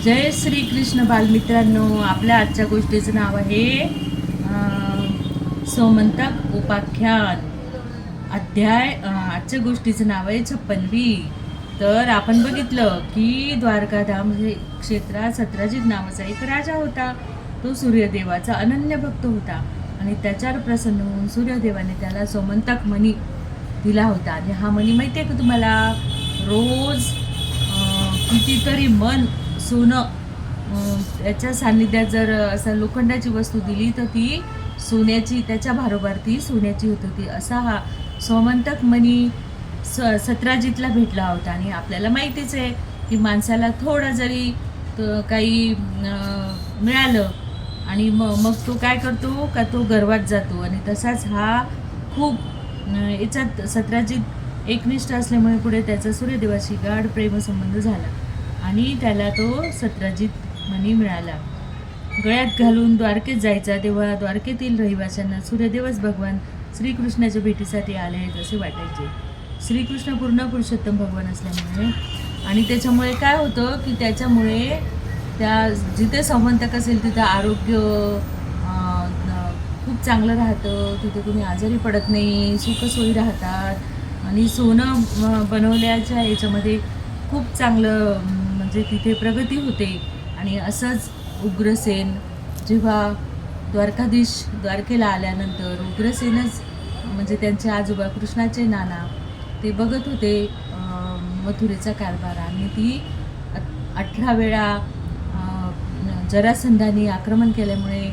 जय श्री कृष्ण बालमित्रांनो. आपल्या आजच्या गोष्टीचं नाव आहे सोमंतक उपाख्यान. आजच्या गोष्टीचं नाव आहे 56वी. तर आपण बघितलं की द्वारकाधाम हे क्षेत्रात सत्राजित नावाचा एक राजा होता. तो सूर्यदेवाचा अनन्य भक्त होता आणि त्याच्यावर प्रसन्न होऊन सूर्यदेवाने त्याला सोमंतक मणी दिला होता. आणि हा मणी माहिती आहे का तुम्हाला? रोज कितीतरी मन सोनं त्याच्या सान्निध्यात जर असं लोखंडाची वस्तू दिली तर ती सोन्याची, त्याच्या भारोभार ती सोन्याची होत होती. असा हा सोमंतक मणी सत्राजितला भेटला होता. आणि आपल्याला माहितीच आहे की माणसाला थोडं जरी काही मिळालं आणि मग तो काय करतो का, तो गर्वात जातो. आणि तसाच हा खूप याच्यात सत्राजित एकनिष्ठ असल्यामुळे पुढे त्याचा सूर्यदेवाशी गाढ प्रेमसंबंध झाला आणि त्याला तो सत्राजित मणी मिळाला. गळ्यात घालून द्वारकेत जायचा तेव्हा द्वारकेतील रहिवाशांना सूर्यदेवच भगवान श्रीकृष्णाच्या भेटीसाठी आले आहेत असे वाटायचे. श्रीकृष्ण पूर्ण पुरुषोत्तम भगवान असल्यामुळे आणि त्याच्यामुळे काय होतं की त्याच्यामुळे त्या जिथे समंतक असेल तिथं आरोग्य खूप चांगलं राहतं, तिथे कोणी आजारी पडत नाही, सुखसोयी राहतात आणि सोनं बनवल्याच्या याच्यामध्ये खूप चांगलं म्हणजे तिथे प्रगती होते. आणि असंच उग्रसेन जेव्हा द्वारकेला आल्यानंतर उग्रसेनच म्हणजे त्यांचे आजोबा कृष्णाचे नाना ते बघत होते मथुरेचा कारभार. आणि ती 18 वेळा जरासंधाने आक्रमण केल्यामुळे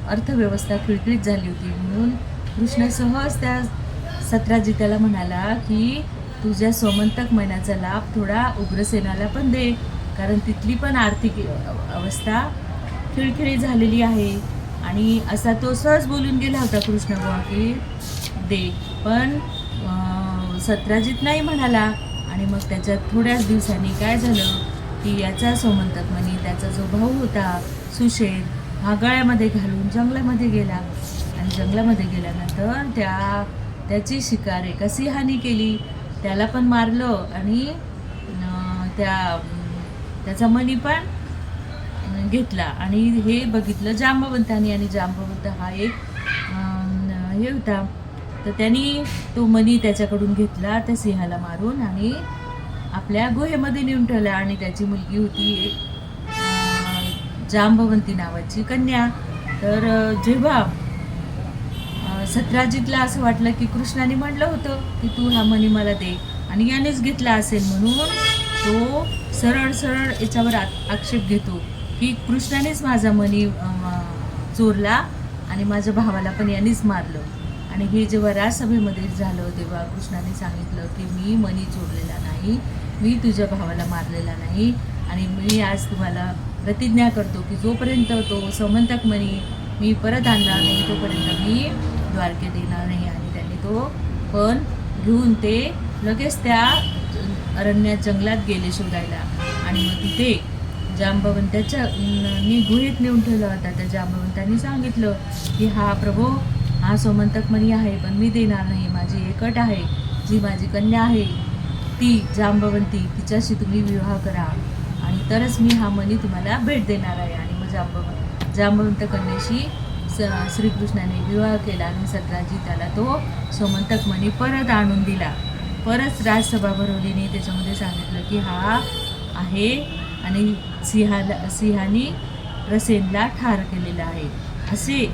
अर्थव्यवस्था खिळखिळीत झाली होती. म्हणून कृष्ण सहज त्या सत्राजिताला म्हणाला की तुझ्या सोमंतक महिन्याचा लाभ थोडा उग्रसेनाला पण दे, कारण तिथली पण आर्थिक अवस्था खिळखिळी झालेली आहे. आणि असा तो सहज बोलून गेला होता कृष्ण की दे, पण सत्राजित नाही म्हणाला. आणि मग त्याच्यात थोड्याच दिवसांनी काय झालं की याचा सोमंतक मणी त्याचा जो भाऊ होता सुषेण हा गळ्यामध्ये घालून जंगलामध्ये गेला. आणि जंगलामध्ये गेल्यानंतर त्याची शिकार एका सिंहाने केली, त्याला पण मारलं आणि त्याचा मणी पण घेतला. आणि हे बघितलं जांबवंतानी. आणि जांबवंत हा एक हे होता, तर त्यांनी तो मणी त्याच्याकडून घेतला त्या सिंहाला मारून आणि आपल्या गुहेमध्ये नेऊन ठेवला. आणि त्याची मुलगी होती एक जांबवंती नावाची कन्या. तर जेव्हा सत्राजितला असं वाटलं की कृष्णाने म्हटलं होतं की तू हा मणी मला दे आणि यानेच घेतला असेल, म्हणून तो सरळ सरळ याच्यावर आक्षेप घेतो की कृष्णानेच माझा मणी चोरला आणि माझ्या भावाला पण यानेच मारलं. आणि हे जेव्हा राजसभेमध्ये झालं तेव्हा कृष्णाने सांगितलं की मी मणी चोरलेला नाही, मी तुझ्या भावाला मारलेला नाही. आणि मी आज तुम्हाला प्रतिज्ञा करतो की जोपर्यंत तो समंतक मणी मी परत आणणार नाही तोपर्यंत मी द्वारकेत येणार नाही. आणि त्यांनी तो पण घेऊन ते लगेच त्या अरण्यात जंगलात गेले शोधायला. आणि मग तिथे जांबवंताच्या गुहेत नेऊन ठेवला होता. त्या जांबवंतांनी सांगितलं की हा प्रभू, हा सोमंतक मणी आहे पण मी देणार नाही, माझी एक अट आहे, जी माझी कन्या आहे ती जांबवंती, तिच्याशी तुम्ही विवाह करा आणि तरच मी हा मणी तुम्हाला भेट देणार आहे. आणि मग जांबवंत कन्याशी श्रीकृष्णाने विवाह केला आणि सत्राजिताला तो सोमंतक मणी परत आणून दिला. परत राजसभा भरवलीने त्याच्यामध्ये सांगितलं की हा आहे आणि सिंहाने प्रसेनला ठार केलेला आहे. असे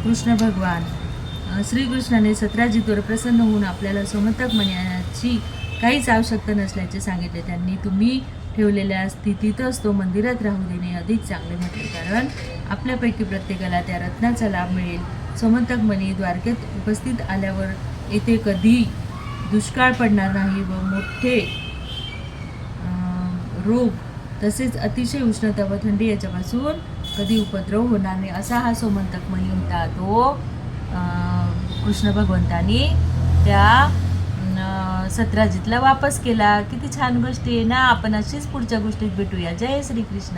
कृष्ण भगवान श्रीकृष्णाने सत्राजितवर प्रसन्न होऊन आपल्याला सोमंतक मण्याची काहीच आवश्यकता नसल्याचे सांगितले. त्यांनी तुम्ही ठेवलेल्या स्थितीतच तो मंदिरात राहू देणे अधिक चांगले म्हटले, कारण आपल्यापैकी प्रत्येकाला त्या रत्नाचा लाभ मिळेल. सोमंतक मणी द्वारकेत उपस्थित आल्यावर येथे कधी दुष्काळ पडणार नाही व मोठे रोग तसेच अतिशय उष्णता व थंडी याच्यापासून कधी उपद्रव होणार नाही. असा हा सोमंतक मणी होता, तो कृष्ण भगवंतानी त्या सत्राजितला वापस केला. किती छान गोष्टी आहे ना. आपण अशीच पुढच्या गोष्टीत भेटूया. जय श्रीकृष्ण.